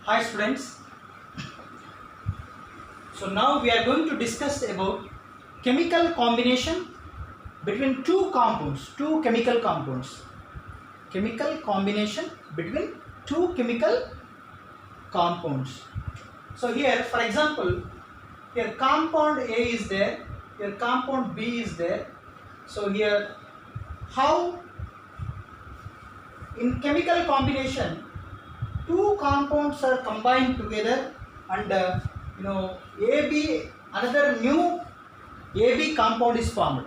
Hi students. So now we are going to discuss about chemical combination between two compounds, two chemical compounds. Chemical combination between two chemical compounds. So here, for example, here compound A is there, here compound B is there. So here, how in chemical combination two compounds are combined together and AB, another new AB compound is formed.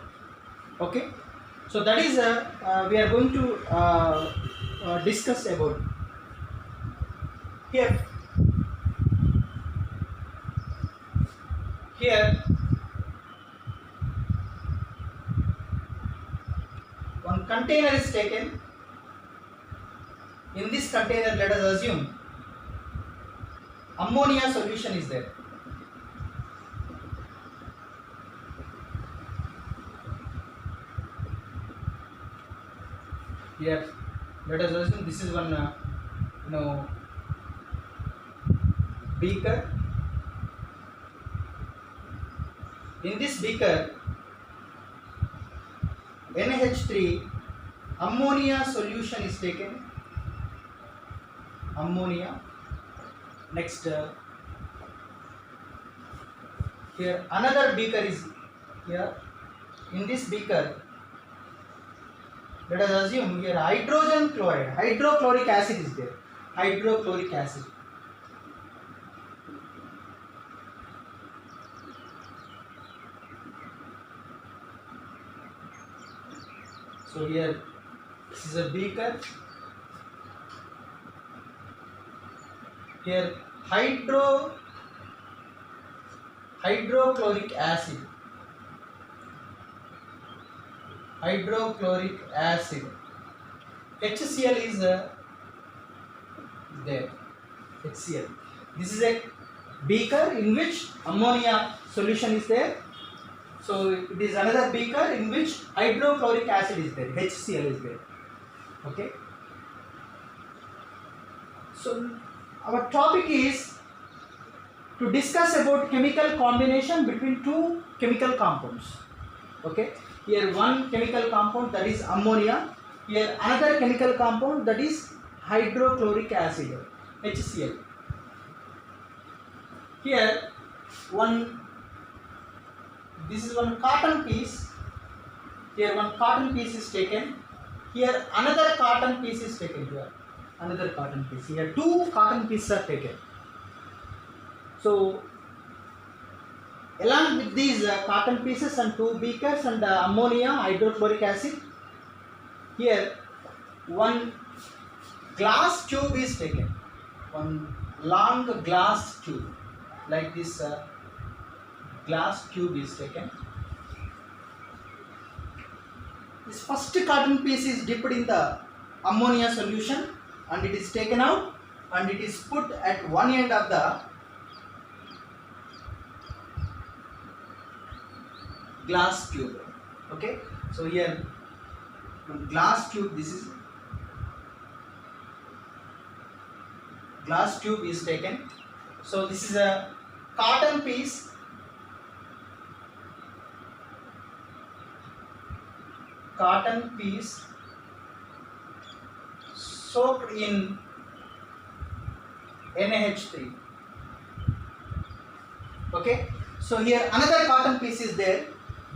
Okay, so that is we are going to discuss about here. Here one container is taken. In this container, let us assume ammonia solution is there. Here, let us assume this is one beaker. In this beaker, NH3 ammonia solution is taken. Ammonia. Next, here another beaker is here. In this beaker, let us assume here hydrogen chloride, hydrochloric acid is there. Hydrochloric acid. So here this is a beaker. Here hydrochloric acid. Hydrochloric acid. HCl is there. HCl. This is a beaker in which ammonia solution is there. So it is another beaker in which hydrochloric acid is there. HCl is there. Okay. So our topic is to discuss about chemical combination between two chemical compounds. Okay. Here one chemical compound, that is ammonia. Here another chemical compound, that is hydrochloric acid, HCl. Here this is one cotton piece. Here one cotton piece is taken. Here another cotton piece is taken. Here another cotton piece. Here two cotton pieces are taken. So along with these cotton pieces and two beakers and ammonia, hydrochloric acid, here one glass tube is taken. One long glass tube, like this glass tube is taken. This first cotton piece is dipped in the ammonia solution and it is taken out and it is put at one end of the glass tube. Okay, so here glass tube, this is glass tube is taken. So this is a cotton piece. Cotton piece soaked in NaH3. Okay, so here another cotton piece is there.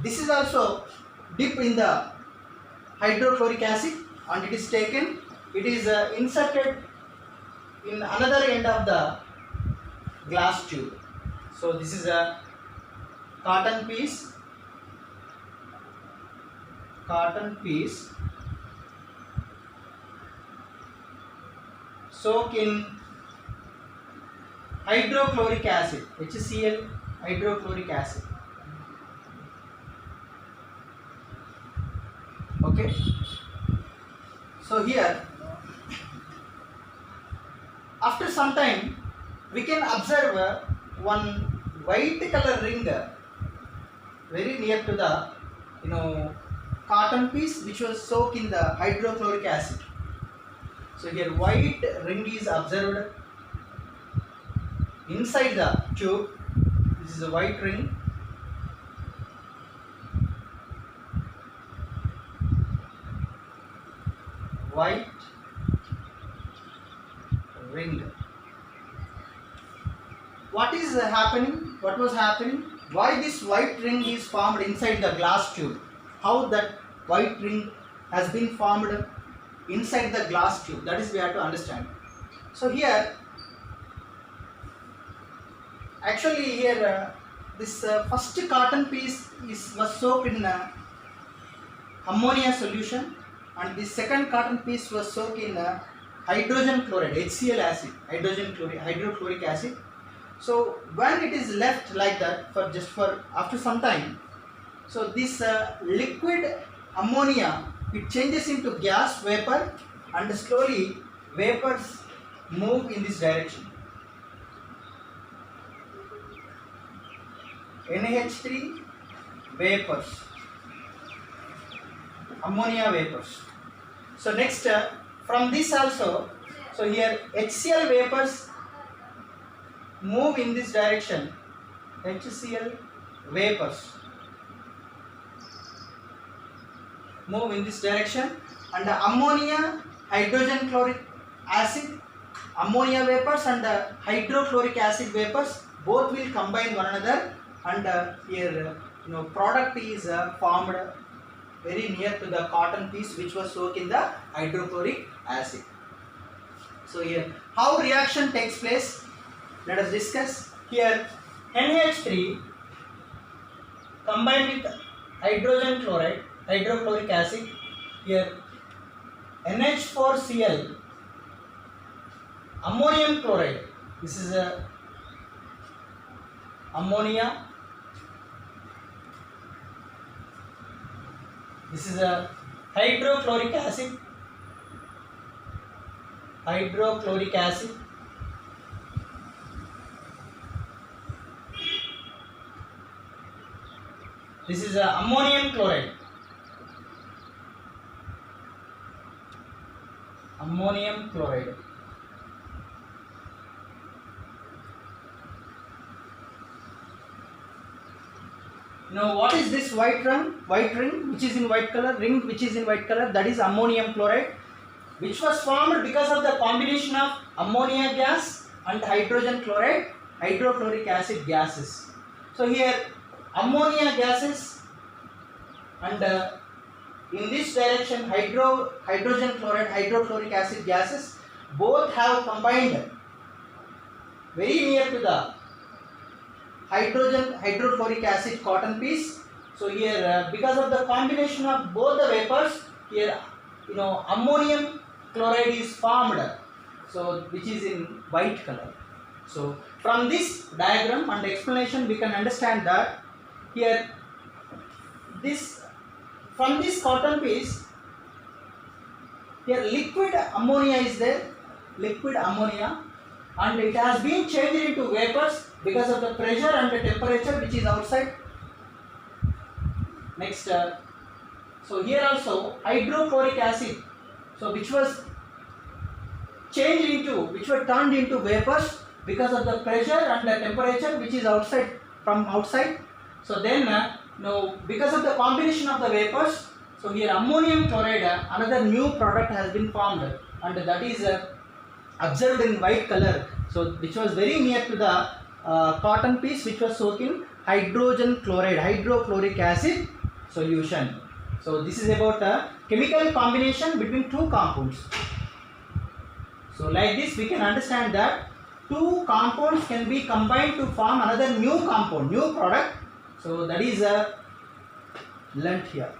This is also dipped in the hydrochloric acid and it is taken. It is inserted in another end of the glass tube. So this is a cotton piece. Cotton piece soak in hydrochloric acid, HCl, hydrochloric acid. Okay, so here after some time we can observe one white color ring very near to the cotton piece which was soaked in the hydrochloric acid. So here white ring is observed inside the tube. This is a white ring. White ring. What is happening? What was happening? Why this white ring is formed inside the glass tube? How that white ring has been formed inside the glass tube? That is we have to understand. So here, actually here this first cotton piece was soaked in ammonia solution, and the second cotton piece was soaked in hydrogen chloride, HCl acid, hydrochloric acid. So when it is left like that for after some time, so this liquid ammonia, it changes into gas vapor, and slowly vapors move in this direction. NH3 vapors, ammonia vapors. So next from this also, so here HCl vapors move in this direction. HCl vapors move in this direction, and the ammonia, hydrogen chloric acid, ammonia vapors and hydrochloric acid vapors both will combine one another, and here product is formed very near to the cotton piece which was soaked in the hydrochloric acid. So here how reaction takes place, let us discuss. Here NH3 combined with hydrogen chloride, hydrochloric acid. Here NH4Cl, ammonium chloride. This is a ammonia. This is a hydrochloric acid. Hydrochloric acid. This is a ammonium chloride. Ammonium chloride. Now what is this white ring? White ring which is in white color, ring which is in white color, that is ammonium chloride, which was formed because of the combination of ammonia gas and hydrogen chloride, hydrochloric acid gases. So here ammonia gases and in this direction hydrogen chloride, hydrochloric acid gases both have combined very near to the hydrochloric acid cotton piece. So here because of the combination of both the vapors, here ammonium chloride is formed, so which is in white color. So from this diagram and explanation we can understand that here from this cotton piece, here liquid ammonia is there, liquid ammonia, and it has been changed into vapors because of the pressure and the temperature which is outside. Next, so here also hydrochloric acid, so which was turned into vapors because of the pressure and the temperature which is outside, from outside. So then because of the combination of the vapors, so here ammonium chloride, another new product has been formed, and that is observed in white color, so which was very near to the cotton piece which was soaked in hydrogen chloride, hydrochloric acid solution. So this is about a chemical combination between two compounds. So like this we can understand that two compounds can be combined to form another new compound, new product. So that is learnt here.